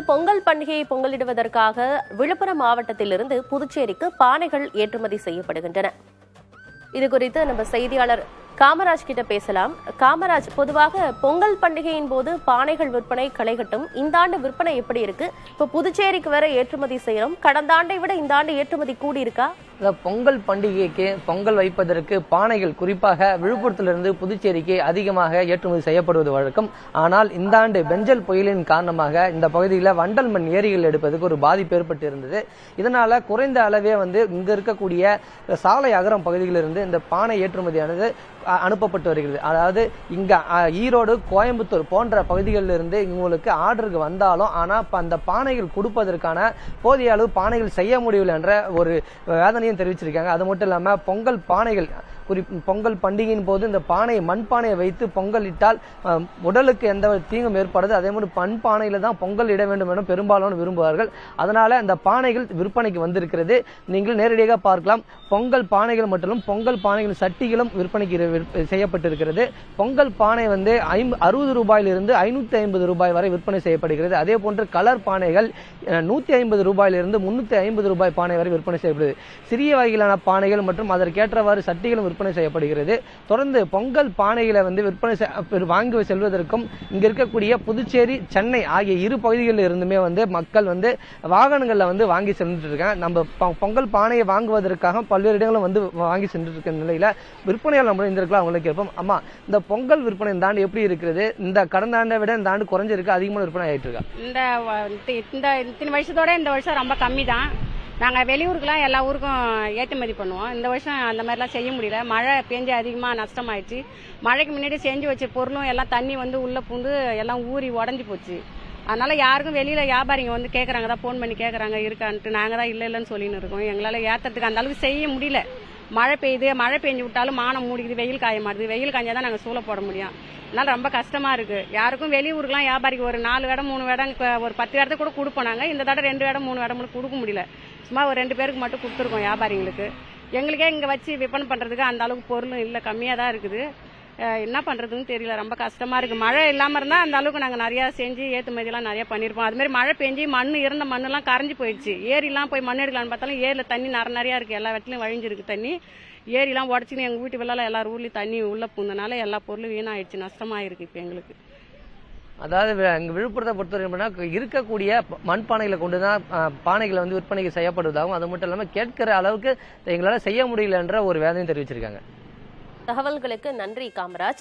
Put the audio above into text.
பொங்கல் பண்டிகையை பொங்கலிடுவதற்காக விழுப்புரம் மாவட்டத்திலிருந்து புதுச்சேரிக்கு பானைகள் ஏற்றுமதி செய்யப்படுகின்றன. இதுகுறித்து நம்ம செய்தியாளர் காமராஜ் கிட்ட பேசலாம். காமராஜ், பொதுவாக பொங்கல் பண்டிகையின் போது பானைகள் விற்பனை களைகட்டும். இந்த ஆண்டு விற்பனை எப்படி இருக்கு? இப்போ புதுச்சேரிக்கு வேற ஏற்றுமதி செய்யறோம். கடந்த ஆண்டை விட இந்த ஆண்டு ஏற்றுமதி கூடி இருக்கா? பொங்கல் பண்டிகைக்கு பொங்கல் வைப்பதற்கு பானைகள் குறிப்பாக விழுப்புரத்திலிருந்து புதுச்சேரிக்கு அதிகமாக ஏற்றுமதி செய்யப்படுவது வழக்கம். ஆனால் இந்த ஆண்டு பெஞ்சல் புயலின் காரணமாக இந்த பகுதியில் வண்டல் மண் ஏரிகள் எடுப்பதற்கு ஒரு பாதிப்பு ஏற்பட்டு இருந்தது. இதனால குறைந்த அளவே இங்க இருக்கக்கூடிய சாலை அகரம் பகுதியிலிருந்து இந்த பானை ஏற்றுமதியானது அனுப்பப்பட்டு வருகிறது. அதாவது இங்க ஈரோடு, கோயம்புத்தூர் போன்ற பகுதிகளில் இருந்து உங்களுக்கு ஆர்டருக்கு வந்தாலும் ஆனா அந்த பானைகள் கொடுப்பதற்கான போதிய அளவு பானைகள் செய்ய முடியவில்லை என்ற ஒரு வேதனையும் தெரிவிச்சிருக்காங்க. அது மட்டும் இல்லாம பொங்கல் பானைகள் பொங்கல் பண்டிகையின் போது இந்த பானையை மண்பானையை வைத்து பொங்கல் இட்டால் உடலுக்கு எந்த தீங்கும் ஏற்படுது. அதே மாதிரி மண்பானையில தான் பொங்கல் இட வேண்டும் என பெரும்பாலான விரும்புவார்கள். அதனால இந்த பானைகள் விற்பனைக்கு வந்திருக்கிறது. நீங்கள் நேரடியாக பார்க்கலாம். பொங்கல் பானைகள் மற்றும் பொங்கல் பானைகள் சட்டிகளும் விற்பனைக்கு செய்யப்பட்டிருக்கிறது. பொங்கல் பானை 60 ரூபாயிலிருந்து 550 ரூபாய் வரை விற்பனை செய்யப்படுகிறது. அதே போன்று கலர் பானைகள் 150 ரூபாயிலிருந்து 350 ரூபாய் பானை வரை விற்பனை செய்யப்படுகிறது. சிறிய வகையிலான பானைகள் மற்றும் அதற்கேற்றவாறு சட்டிகளும் விற்பனை செய்யப்படுகிறது. தொடர்ந்து பொங்கல் பானைகளை விற்பனை வாங்கி செல்வதற்கும் இங்க இருக்கக்கூடிய புதுச்சேரி, சென்னை ஆகிய இரு பகுதிகளில் இருந்துமே மக்கள் வாகனங்கள்ல வாங்கி சென்றுட்டு இருக்காங்க. நம்ம பொங்கல் பானையை வாங்குவதற்காக பல்வேறு இடங்களும் வாங்கி சென்று இருக்க நிலையில விற்பனையாளர் நம்ம இருந்திருக்கலாம். அவங்களுக்கு கேட்போம், அம்மா, இந்த பொங்கல் விற்பனை இந்த ஆண்டு எப்படி இருக்கிறது? இந்த கடந்த ஆண்டை விட இந்த ஆண்டு குறைஞ்சிருக்கு, அதிகமான விற்பனை ஆயிட்டு இருக்கா? இந்த வருஷத்தோட இந்த வருஷம் ரொம்ப கம்மி தான். நாங்கள் வெளியூருக்குலாம் எல்லா ஊருக்கும் ஏற்றுமதி பண்ணுவோம். இந்த வருஷம் அந்த மாதிரிலாம் செய்ய முடியல. மழை பெஞ்சு அதிகமாக நஷ்டமாயிடுச்சு. மழைக்கு முன்னாடி செஞ்சு வச்ச பொருளும் எல்லாம் தண்ணி உள்ளே பூந்து எல்லாம் ஊறி உடஞ்சி போச்சு. அதனால யாருக்கும் வெளியில் வியாபாரிங்க கேட்குறாங்க, தான் ஃபோன் பண்ணி கேட்குறாங்க இருக்கான்ட்டு. நாங்கள் தான் இல்லைன்னு சொல்லின்னு இருக்கோம். எங்களால் ஏற்றுறதுக்கு அந்த அளவுக்கு செய்ய முடியல. மழை பெய்யுது, மழை பெஞ்சு விட்டாலும் மானம் மூடிக்குது, வெயில் காய மாட்டுது. வெயில் காய்ஞ்சா தான் நாங்கள் சூளை போட முடியும். அதனால ரொம்ப கஷ்டமா இருக்கு. யாருக்கும் வெளியூருக்குலாம் வியாபாரிக்கு ஒரு 4 இடம் 3 இடம் ஒரு 10 இடத்த கூட கொடுப்போம். நாங்கள் இந்த தடவை 2 இடம் 3 இடம் கொடுக்க முடியல. சும்மா ஒரு 2 பேருக்கு மட்டும் கொடுத்துருக்கோம் வியாபாரிங்களுக்கு. எங்களுக்கே இங்கே வச்சு விற்பனை பண்ணுறதுக்கு அந்த அளவுக்கு பொருளும் இல்லை, கம்மியாக தான் இருக்குது. என்ன பண்ணுறதுன்னு தெரியல, ரொம்ப கஷ்டமாக இருக்குது. மழை இல்லாமல் இருந்தால் அந்த அளவுக்கு நாங்கள் நிறையா செஞ்சு ஏற்றுமதியெல்லாம் நிறையா பண்ணியிருப்போம். அதுமாதிரி மழை பெஞ்சு இருந்த மண்ணெல்லாம் கரைஞ்சி போயிடுச்சு. ஏரிலாம் போய் மண் எடுக்கலான்னு பார்த்தாலும் ஏரியில் தண்ணி நிறையா இருக்குது. எல்லா இடத்துலையும் வழிஞ்சிருக்கு தண்ணி. ஏரிலாம் உடச்சின்னு எங்கள் வீட்டு வெள்ளால எல்லாரும் ஊர்லேயும் தண்ணி உள்ளே பூந்தனால எல்லா பொருளும் வீணாயிடுச்சு, நஷ்டமாயிருக்கு இப்போ எங்களுக்கு. அதாவது எங்க விழுப்புரத்தை பொறுத்தவரை இருக்கக்கூடிய மண்பானைகளை கொண்டுதான் பானைகளை விற்பனைக்கு செய்யப்படுவதாகவும், அது மட்டும் இல்லாமல் கேட்கிற அளவுக்கு எங்களால செய்ய முடியல என்ற ஒரு வேதனையும் தெரிவிச்சிருக்காங்க. தகவல்களுக்கு நன்றி காமராஜ்.